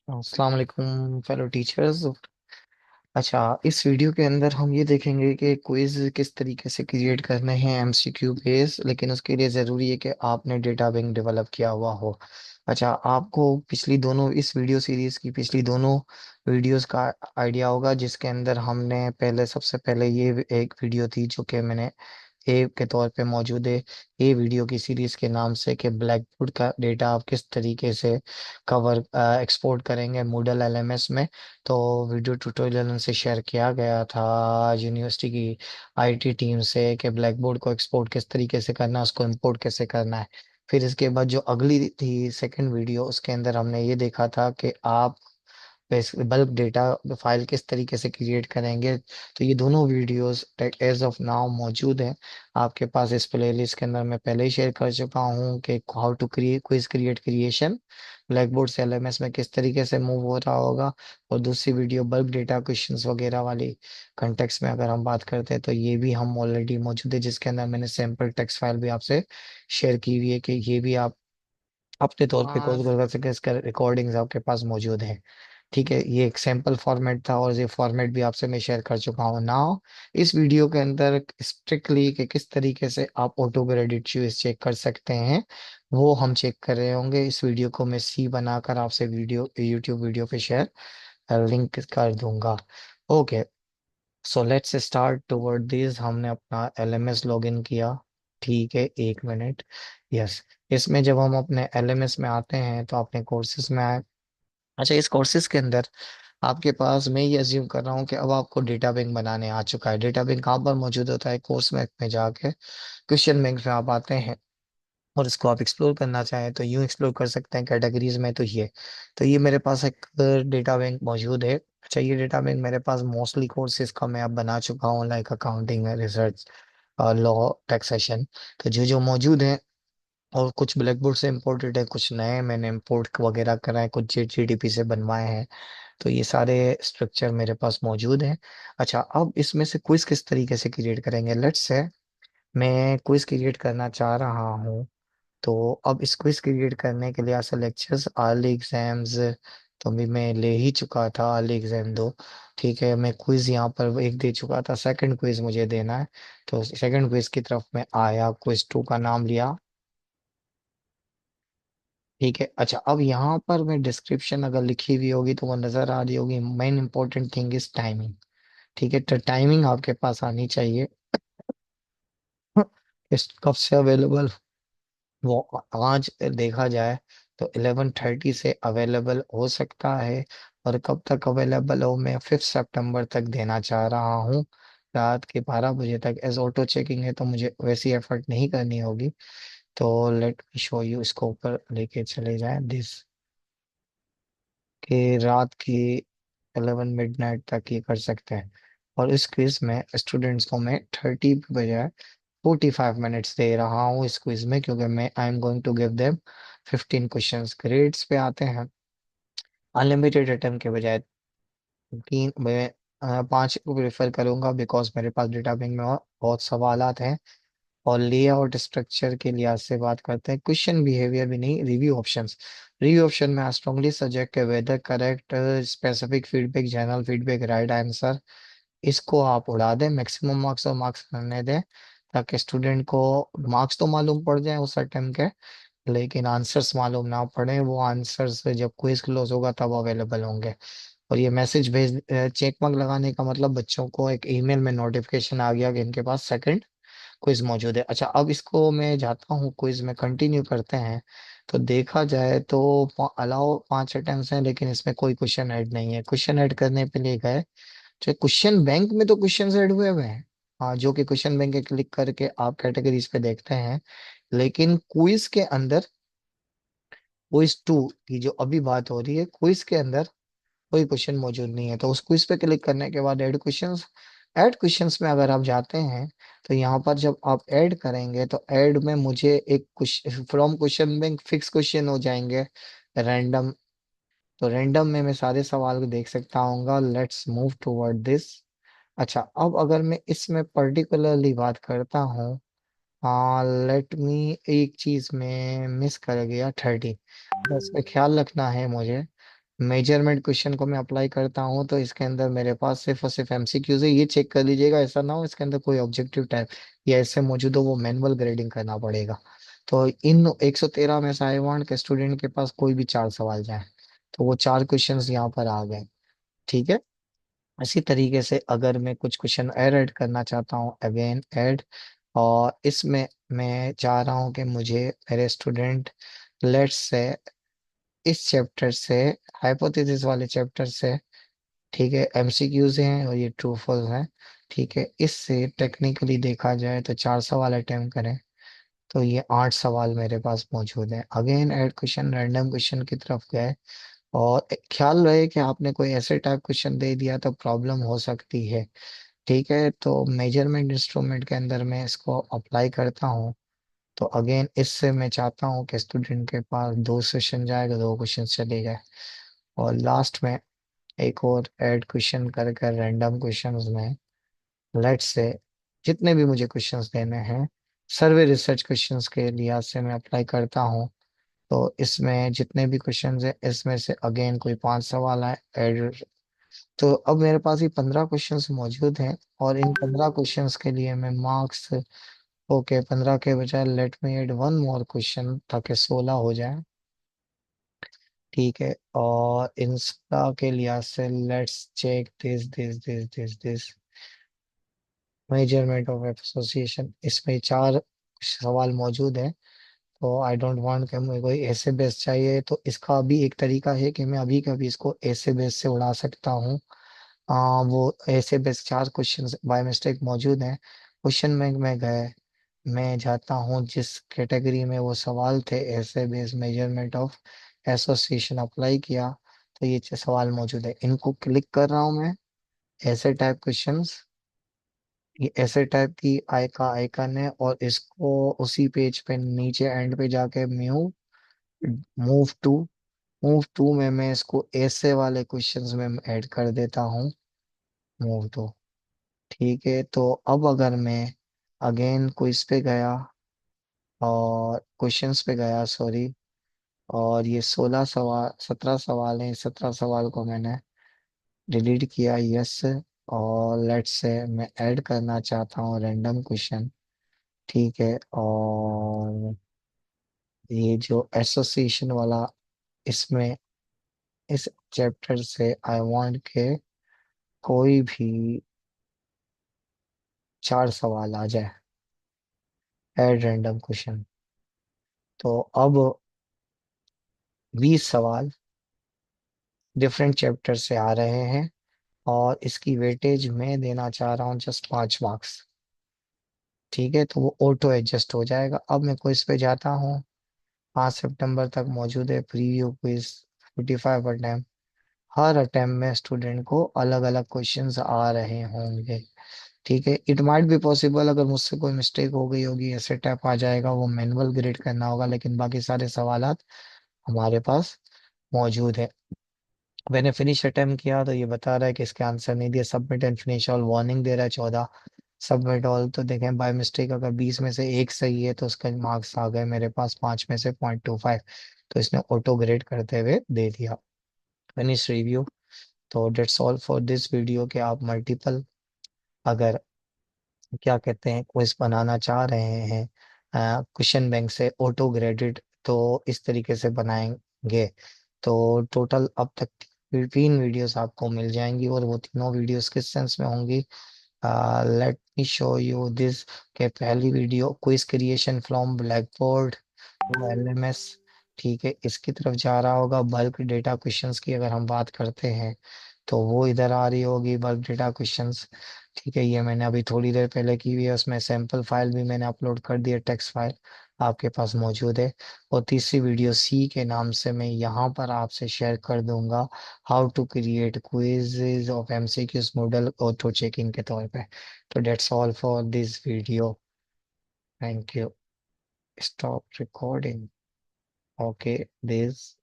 अस्सलाम वालेकुम fellow teachers. अच्छा, इस वीडियो के अंदर हम ये देखेंगे कि क्विज किस तरीके से क्रिएट करने हैं एमसीक्यू बेस, लेकिन उसके लिए ज़रूरी है कि आपने डेटा बैंक डेवलप किया हुआ हो। अच्छा, आपको पिछली दोनों इस वीडियो सीरीज की पिछली दोनों वीडियोस का आइडिया होगा, जिसके अंदर हमने पहले सबसे पहले ये एक वीडियो थी जो कि मैंने ए के तौर पे मौजूद है। ये वीडियो की सीरीज के नाम से कि ब्लैक बोर्ड का डेटा आप किस तरीके से कवर एक्सपोर्ट करेंगे मूडल एलएमएस में। तो वीडियो ट्यूटोरियल उनसे शेयर किया गया था यूनिवर्सिटी की आईटी टीम से कि ब्लैक बोर्ड को एक्सपोर्ट किस तरीके से करना है, उसको इंपोर्ट कैसे करना है। फिर इसके बाद जो अगली थी सेकंड वीडियो, उसके अंदर हमने ये देखा था कि आप बल्क डेटा फाइल किस तरीके से क्रिएट करेंगे। तो ये दोनों वीडियोस एज ऑफ नाउ मौजूद हैं आपके पास इस प्लेलिस्ट के अंदर। मैं पहले ही शेयर कर चुका हूँ कि how to create quiz create creation Blackboard से एलएमएस में किस तरीके से मूव हो रहा होगा। और दूसरी वीडियो बल्क डेटा क्वेश्चंस वगैरह वाली कंटेक्स्ट में अगर हम बात करते हैं तो ये भी हम ऑलरेडी मौजूद है, जिसके अंदर मैंने सैम्पल टेक्स्ट फाइल भी आपसे शेयर की हुई है कि ये भी आप अपने तौर पे हाँ कोर्स कर सके। इसका रिकॉर्डिंग्स आपके पास मौजूद है। ठीक है, ये एक सैंपल फॉर्मेट था और ये फॉर्मेट भी आपसे मैं शेयर कर चुका हूँ नाउ। इस वीडियो के अंदर स्ट्रिक्टली कि किस तरीके से आप ऑटो ग्रेडिट चूज चेक कर सकते हैं वो हम चेक कर रहे होंगे। इस वीडियो को मैं सी बनाकर आपसे वीडियो यूट्यूब वीडियो पे शेयर लिंक कर दूंगा। Okay, so let's start toward this. हमने अपना एलएमएस लॉगिन किया। ठीक है, एक मिनट। यस, इसमें जब हम अपने एलएमएस में आते हैं तो अपने कोर्सेज में आए। अच्छा, इस कोर्सेज के अंदर आपके पास मैं ये अज्यूम कर रहा हूँ कि अब आपको डेटा बैंक बनाने आ चुका है। डेटा बैंक कहाँ पर मौजूद होता है? कोर्स में जाके क्वेश्चन बैंक में आप आते हैं और इसको आप एक्सप्लोर करना चाहें तो यूं एक्सप्लोर कर सकते हैं कैटेगरीज में। तो ये मेरे पास एक डेटा बैंक मौजूद है। अच्छा, ये डेटा बैंक मेरे पास मोस्टली कोर्सेज का मैं अब बना चुका हूँ, like accounting, research, law, taxation. तो जो जो मौजूद है और कुछ ब्लैक बोर्ड से इम्पोर्टेड है, कुछ नए मैंने इम्पोर्ट वगैरह कराए, कुछ जीडीपी से बनवाए हैं। तो ये सारे स्ट्रक्चर मेरे पास मौजूद हैं। अच्छा, अब इसमें से क्विज किस तरीके से क्रिएट करेंगे? लेट्स से मैं क्विज क्रिएट करना चाह रहा हूँ। तो अब इस क्विज क्रिएट करने के लिए ऐसे लेक्चर्स अर्ली एग्जाम्स तो भी मैं ले ही चुका था, अर्ली एग्जाम दो। ठीक है, मैं क्विज यहाँ पर एक दे चुका था, सेकंड क्विज मुझे देना है। तो सेकंड क्विज की तरफ मैं आया, क्विज टू का नाम लिया। ठीक है, अच्छा, अब यहाँ पर मैं डिस्क्रिप्शन अगर लिखी हुई होगी तो वो नजर आ रही होगी। Main important thing is timing. ठीक है, तो टाइमिंग आपके पास आनी चाहिए। इस कब से अवेलेबल, वो आज देखा जाए तो 11:30 से अवेलेबल हो सकता है। और कब तक अवेलेबल हो, मैं 5 सितंबर तक देना चाह रहा हूँ, रात के 12 बजे तक। एज ऑटो चेकिंग है तो मुझे वैसी एफर्ट नहीं करनी होगी। तो लेट मी शो यू, इसको ऊपर लेके चले जाएं दिस, कि रात की 11 मिडनाइट तक ये कर सकते हैं। और इस क्विज में स्टूडेंट्स को मैं 30 के बजाय 45 मिनट्स दे रहा हूँ इस क्विज में, क्योंकि मैं I am going to give them 15 questions. Grades पे आते हैं। अनलिमिटेड अटेम्प्ट के बजाय तीन मैं 5 को प्रेफर करूंगा, बिकॉज मेरे पास डेटा बैंक में और बहुत सवालात हैं। और लेआउट स्ट्रक्चर के लिहाज से बात करते हैं, क्वेश्चन बिहेवियर भी नहीं, रिव्यू ऑप्शंस। रिव्यू ऑप्शन में I strongly suggest whether correct, specific feedback, general feedback, right answer. इसको आप उड़ा दें, मैक्सिमम मार्क्स और मार्क्स करने दें, ताकि स्टूडेंट को मार्क्स तो मालूम पड़ जाए उस अटेम्प्ट के, लेकिन आंसर्स मालूम ना पड़े। वो आंसर्स जब क्विज क्लोज होगा तब अवेलेबल होंगे। और ये मैसेज भेज चेक मार्क लगाने का मतलब बच्चों को एक ईमेल में नोटिफिकेशन आ गया कि इनके पास सेकंड क्विज मौजूद है। अच्छा, अब इसको मैं जाता हूँ क्विज में, कंटिन्यू करते हैं। तो देखा जाए तो अलाउ 5 अटेम्प्ट हैं, लेकिन इसमें कोई क्वेश्चन ऐड नहीं है। क्वेश्चन ऐड करने पे लिए गए, जो क्वेश्चन बैंक में तो क्वेश्चन ऐड हुए हुए हैं। हाँ, जो कि क्वेश्चन बैंक के क्लिक करके आप कैटेगरीज पे देखते हैं। लेकिन क्विज के अंदर, क्विज टू की जो अभी बात हो रही है, क्विज के अंदर कोई क्वेश्चन मौजूद नहीं है। तो उस क्विज पे क्लिक करने के बाद ऐड क्वेश्चंस में अगर आप जाते हैं तो यहाँ पर जब आप ऐड करेंगे तो ऐड में मुझे एक from question bank fix question हो जाएंगे रैंडम। तो रैंडम में मैं सारे सवाल को देख सकता हूँ। Let's move toward this. अच्छा, अब अगर मैं इसमें पर्टिकुलरली बात करता हूँ, हाँ, लेट मी, एक चीज में मिस कर गया, 30। बस पे ख्याल रखना है मुझे। मेजरमेंट क्वेश्चन को मैं अप्लाई करता हूँ तो इसके अंदर मेरे पास सिर्फ और सिर्फ एमसीक्यूज है। ये चेक कर लीजिएगा, ऐसा ना हो इसके अंदर कोई ऑब्जेक्टिव टाइप या ऐसे मौजूद हो, वो मैनुअल ग्रेडिंग करना पड़ेगा। तो इन 113 में से आई वांट के स्टूडेंट के पास कोई भी 4 सवाल जाए। तो वो 4 क्वेश्चंस यहाँ पर आ गए। ठीक है। इसी तरीके से अगर मैं कुछ क्वेश्चन ऐड ऐड करना चाहता हूँ, अगेन ऐड, और इसमें मैं चाह रहा हूँ कि मुझे मेरे स्टूडेंट, लेट्स से, इस चैप्टर से, हाइपोथेसिस वाले चैप्टर से, ठीक है, एमसीक्यूज हैं और ये ट्रू फॉल्स हैं। ठीक है, इससे टेक्निकली देखा जाए तो 4 सवाल अटेम्प्ट करें तो ये 8 सवाल मेरे पास मौजूद हैं। Again add question, random question की तरफ गए, और ख्याल रहे कि आपने कोई ऐसे टाइप क्वेश्चन दे दिया तो प्रॉब्लम हो सकती है। ठीक है, तो मेजरमेंट इंस्ट्रूमेंट के अंदर मैं इसको अप्लाई करता हूँ। तो अगेन इससे मैं चाहता हूँ कि स्टूडेंट के पास 2 सेशन जाएगा, 2 क्वेश्चन चले जाए, और लास्ट में एक और ऐड क्वेश्चन कर कर रैंडम क्वेश्चंस में, लेट्स से, जितने भी मुझे क्वेश्चंस देने हैं सर्वे रिसर्च क्वेश्चंस के लिहाज से मैं अप्लाई करता हूँ। तो इसमें जितने भी क्वेश्चंस हैं इसमें से अगेन कोई 5 सवाल आए ऐड। तो अब मेरे पास ये 15 क्वेश्चंस मौजूद हैं, और इन 15 क्वेश्चंस के लिए मैं मार्क्स, ओके, 15 के बजाय let me add one more question ताकि 16 हो जाए। ठीक है, और इन 16 के लिहाज से let's check this measurement of association, इसमें 4 सवाल मौजूद हैं। तो आई डोंट वांट कि मुझे कोई ऐसे बेस चाहिए, तो इसका भी एक तरीका है कि मैं अभी कभी इसको ऐसे बेस से उड़ा सकता हूँ। वो ऐसे बेस 4 क्वेश्चन बाय मिस्टेक मौजूद हैं। क्वेश्चन बैंक में गए, मैं जाता हूँ जिस कैटेगरी में वो सवाल थे, ऐसे base measurement of association apply किया, तो ये 6 सवाल मौजूद है। इनको क्लिक कर रहा हूँ मैं, ऐसे टाइप क्वेश्चंस, ये ऐसे टाइप की आइकन है, और इसको उसी पेज पे नीचे एंड पे जाके move move to move to में मैं इसको ऐसे वाले क्वेश्चंस में ऐड कर देता हूँ। मूव टू, ठीक है। तो अब अगर मैं अगेन क्विज पे गया, और क्वेश्चंस पे गया, सॉरी, और ये 16 सवाल, 17 सवाल हैं, 17 सवाल को मैंने डिलीट किया, यस। और लेट्स से मैं ऐड करना चाहता हूँ रैंडम क्वेश्चन। ठीक है, और ये जो एसोसिएशन वाला, इसमें इस चैप्टर से आई वांट के कोई भी 4 सवाल आ जाए, ऐड रैंडम क्वेश्चन। तो अब 20 सवाल डिफरेंट चैप्टर से आ रहे हैं, और इसकी वेटेज मैं देना चाह रहा हूँ जस्ट 5 मार्क्स। ठीक है, तो वो ऑटो एडजस्ट हो जाएगा। अब मैं क्विज पे जाता हूँ। 5 सितंबर तक मौजूद है प्रीव्यू क्विज, 45 अटेम्प्ट। हर अटेम्प्ट में स्टूडेंट को अलग अलग क्वेश्चंस आ रहे होंगे। ठीक है, इट माइट बी पॉसिबल अगर मुझसे कोई मिस्टेक हो गई होगी, ऐसे टैप आ जाएगा, वो मैनुअल ग्रेड करना होगा, लेकिन बाकी सारे सवालात हमारे पास मौजूद है। मैंने फिनिश अटेम्प्ट किया तो ये बता रहा है कि इसके आंसर नहीं दिए, submit and finish all warning दे रहा है 14। सबमिट ऑल, तो देखें बाय मिस्टेक अगर 20 में से एक सही है तो उसका मार्क्स आ गए मेरे पास 5 में से 0.25। तो इसने ऑटो ग्रेड करते हुए दे दिया। Finish review. तो that's all for this video के आप मल्टीपल, अगर क्या कहते हैं, क्विज बनाना चाह रहे हैं क्वेश्चन बैंक से ऑटो ग्रेडेड, तो इस तरीके से बनाएंगे। तो टोटल अब तक 3 वीडियोस आपको मिल जाएंगी, और वो तीनों वीडियोस किस सेंस में होंगी, let me show you this. के पहली video quiz creation from Blackboard to LMS, ठीक है, इसकी तरफ जा रहा होगा। बल्क डेटा क्वेश्चंस की अगर हम बात करते हैं तो वो इधर आ रही होगी, बल्क डेटा क्वेश्चंस। ठीक है, ये मैंने अभी थोड़ी देर पहले की हुई है, उसमें सैंपल फाइल भी मैंने अपलोड कर दिया, टेक्स्ट फाइल आपके पास मौजूद है। और तीसरी वीडियो सी के नाम से मैं यहाँ पर आपसे शेयर कर दूंगा, how to create quizzes of MCQs model auto checking के तौर पे। तो that's all for this video, thank you, stop recording, okay, this